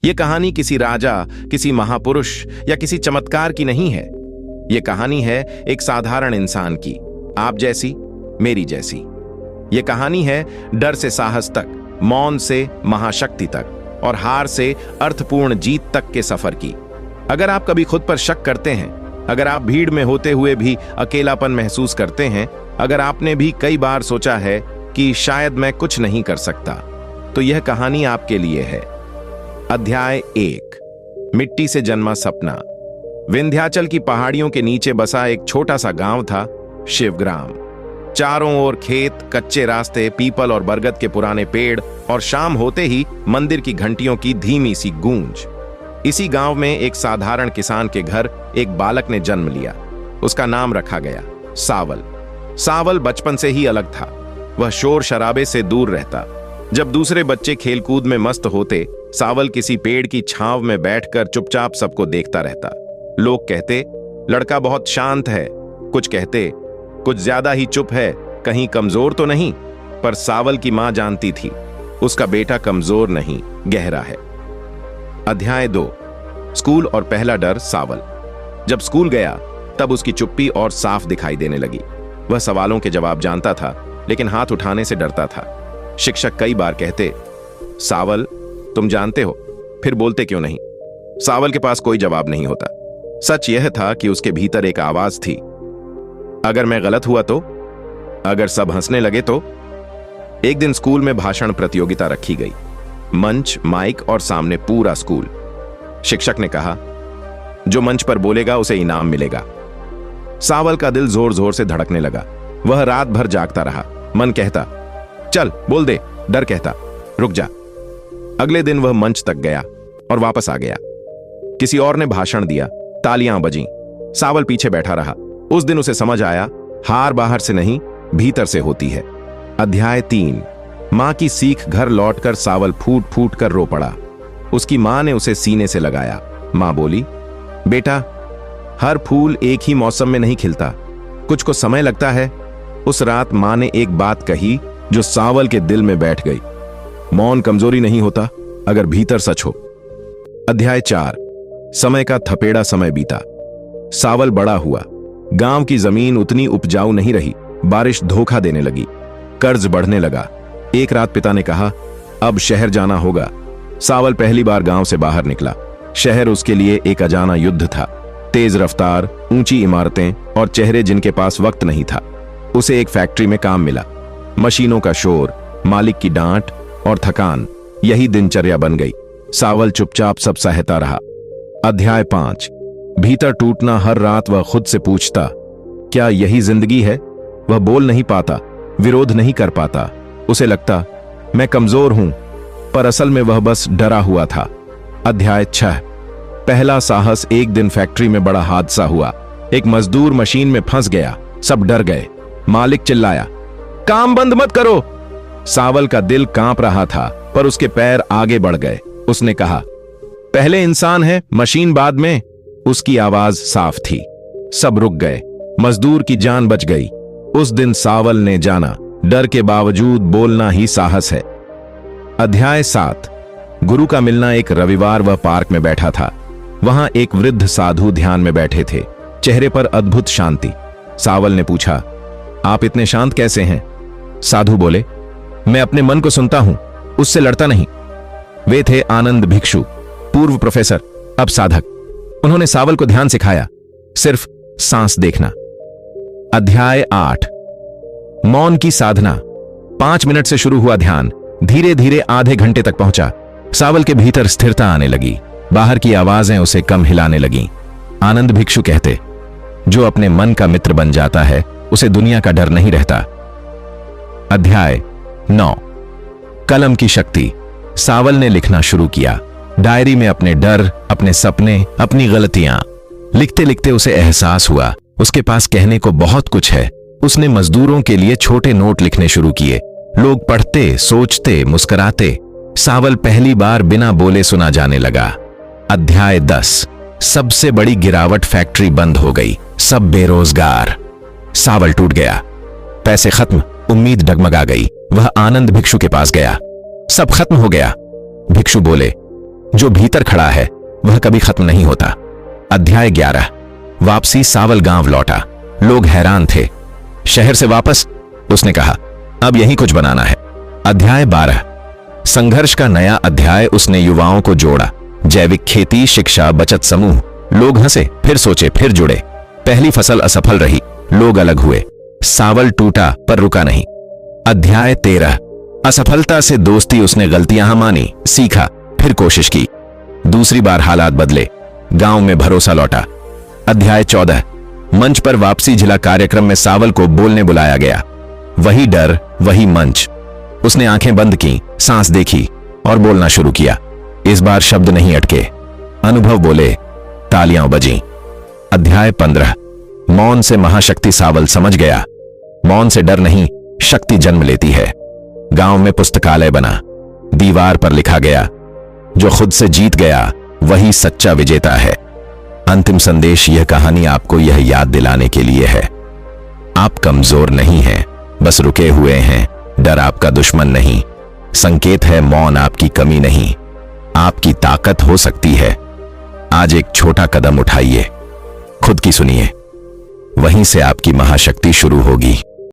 ये कहानी किसी राजा, किसी महापुरुष या किसी चमत्कार की नहीं है। ये कहानी है एक साधारण इंसान की, आप जैसी, मेरी जैसी। ये कहानी है डर से साहस तक, मौन से महाशक्ति तक और हार से अर्थपूर्ण जीत तक के सफर की। अगर आप कभी खुद पर शक करते हैं, अगर आप भीड़ में होते हुए भी अकेलापन महसूस करते हैं, अगर आपने भी कई बार सोचा है कि शायद मैं कुछ नहीं कर सकता, तो यह कहानी आपके लिए है। अध्याय 1, मिट्टी से जन्मा सपना। विंध्याचल की पहाड़ियों के नीचे बसा एक छोटा सा गांव था, शिवग्राम। चारों ओर खेत, कच्चे रास्ते, पीपल और बरगद के पुराने पेड़ और शाम होते ही मंदिर की घंटियों की धीमी सी गूंज। इसी गांव में एक साधारण किसान के घर एक बालक ने जन्म लिया। उसका नाम रखा गया सावल। सावल बचपन से ही अलग था। वह शोर शराबे से दूर रहता। जब दूसरे बच्चे खेलकूद में मस्त होते, सावल किसी पेड़ की छांव में बैठकर चुपचाप सबको देखता रहता। लोग कहते, लड़का बहुत शांत है। कुछ कहते, कुछ ज्यादा ही चुप है, कहीं कमजोर तो नहीं। पर सावल की मां जानती थी, उसका बेटा कमजोर नहीं, गहरा है। अध्याय 2, स्कूल और पहला डर। सावल जब स्कूल गया तब उसकी चुप्पी और साफ दिखाई देने लगी। वह सवालों के जवाब जानता था, लेकिन हाथ उठाने से डरता था। शिक्षक कई बार कहते, सावल तुम जानते हो, फिर बोलते क्यों नहीं। सावल के पास कोई जवाब नहीं होता। सच यह था कि उसके भीतर एक आवाज थी, अगर मैं गलत हुआ तो, अगर सब हंसने लगे तो। एक दिन स्कूल में भाषण प्रतियोगिता रखी गई। मंच, माइक और सामने पूरा स्कूल। शिक्षक ने कहा, जो मंच पर बोलेगा उसे इनाम मिलेगा। सावल का दिल जोर जोर से धड़कने लगा। वह रात भर जागता रहा। मन कहता, चल बोल दे। डर कहता, रुक जा। अगले दिन वह मंच तक गया और वापस आ गया। किसी और ने भाषण दिया, तालियां बजीं। सावल पीछे बैठा रहा। उस दिन उसे समझ आया, हार बाहर से नहीं, भीतर से होती है। अध्याय 3, मां की सीख। घर लौटकर सावल फूट फूट कर रो पड़ा। उसकी मां ने उसे सीने से लगाया। मां बोली, बेटा, हर फूल एक ही मौसम में नहीं खिलता, कुछ को समय लगता है। उस रात मां ने एक बात कही जो सावल के दिल में बैठ गई। मौन कमजोरी नहीं होता, अगर भीतर सच हो। अध्याय 4, समय का थपेड़ा। समय बीता। सावल बड़ा हुआ। गांव की जमीन उतनी उपजाऊ नहीं रही। बारिश धोखा देने लगी। कर्ज बढ़ने लगा। एक रात पिता ने कहा, अब शहर जाना होगा। सावल पहली बार गांव से बाहर निकला। शहर उसके लिए एक अजाना युद्ध था। तेज रफ्तार, ऊंची इमारतें और चेहरे जिनके पास वक्त नहीं था। उसे एक फैक्ट्री में काम मिला। मशीनों का शोर, मालिक की डांट और थकान, यही दिनचर्या बन गई। सावल चुपचाप सब सहता रहा। अध्याय 5, भीतर टूटना। हर रात वह खुद से पूछता, क्या यही जिंदगी है। वह बोल नहीं पाता, विरोध नहीं कर पाता। उसे लगता, मैं कमजोर हूं, पर असल में वह बस डरा हुआ था। अध्याय 6, पहला साहस। एक दिन फैक्ट्री में बड़ा हादसा हुआ। एक मजदूर मशीन में फंस गया। सब डर गए। मालिक चिल्लाया, काम बंद मत करो। सावल का दिल कांप रहा था, पर उसके पैर आगे बढ़ गए। उसने कहा, पहले इंसान है, मशीन बाद में। उसकी आवाज साफ थी। सब रुक गए। मजदूर की जान बच गई। उस दिन सावल ने जाना, डर के बावजूद बोलना ही साहस है। अध्याय 7, गुरु का मिलना। एक रविवार वह पार्क में बैठा था। वहां एक वृद्ध साधु ध्यान में बैठे थे, चेहरे पर अद्भुत शांति। सावल ने पूछा, आप इतने शांत कैसे हैं। साधु बोले, मैं अपने मन को सुनता हूं, उससे लड़ता नहीं। वे थे आनंद भिक्षु, पूर्व प्रोफेसर, अब साधक। उन्होंने सावल को ध्यान सिखाया, सिर्फ सांस देखना। अध्याय 8, मौन की साधना। 5 मिनट से शुरू हुआ ध्यान धीरे धीरे आधे घंटे तक पहुंचा। सावल के भीतर स्थिरता आने लगी। बाहर की आवाजें उसे कम हिलाने लगीं। आनंद भिक्षु कहते, जो अपने मन का मित्र बन जाता है, उसे दुनिया का डर नहीं रहता। अध्याय 9, कलम की शक्ति। सावल ने लिखना शुरू किया। डायरी में अपने डर, अपने सपने, अपनी गलतियां। लिखते लिखते उसे एहसास हुआ, उसके पास कहने को बहुत कुछ है। उसने मजदूरों के लिए छोटे नोट लिखने शुरू किए। लोग पढ़ते, सोचते, मुस्कुराते। सावल पहली बार बिना बोले सुना जाने लगा। अध्याय 10, सबसे बड़ी गिरावट। फैक्ट्री बंद हो गई, सब बेरोजगार। सावल टूट गया। पैसे खत्म, उम्मीद डगमगा गई। वह आनंद भिक्षु के पास गया। सब खत्म हो गया। भिक्षु बोले, जो भीतर खड़ा है वह कभी खत्म नहीं होता। अध्याय 11। वापसी। सावल गांव लौटा। लोग हैरान थे। शहर से वापस? उसने कहा, अब यही कुछ बनाना है। अध्याय 12। संघर्ष का नया अध्याय। उसने युवाओं को जोड़ा। जैविक खेती, शिक्षा, बचत समूह। लोग हंसे, फिर सोचे, फिर जुड़े। पहली फसल असफल रही, लोग अलग हुए। सावल टूटा पर रुका नहीं। अध्याय 13। असफलता से दोस्ती। उसने गलतियां मानी, सीखा, फिर कोशिश की। दूसरी बार हालात बदले, गांव में भरोसा लौटा। अध्याय 14। मंच पर वापसी। जिला कार्यक्रम में सावल को बोलने बुलाया गया। वही डर, वही मंच। उसने आंखें बंद की, सांस देखी और बोलना शुरू किया। इस बार शब्द नहीं अटके, अनुभव बोले, तालियां बजीं। अध्याय 15। मौन से महाशक्ति। सावल समझ गया, मौन से डर नहीं, शक्ति जन्म लेती है। गांव में पुस्तकालय बना। दीवार पर लिखा गया, जो खुद से जीत गया वही सच्चा विजेता है। अंतिम संदेश। यह कहानी आपको यह याद दिलाने के लिए है, आप कमजोर नहीं हैं, बस रुके हुए हैं। डर आपका दुश्मन नहीं, संकेत है। मौन आपकी कमी नहीं, आपकी ताकत हो सकती है। आज एक छोटा कदम उठाइए, खुद की सुनिए, वहीं से आपकी महाशक्ति शुरू होगी।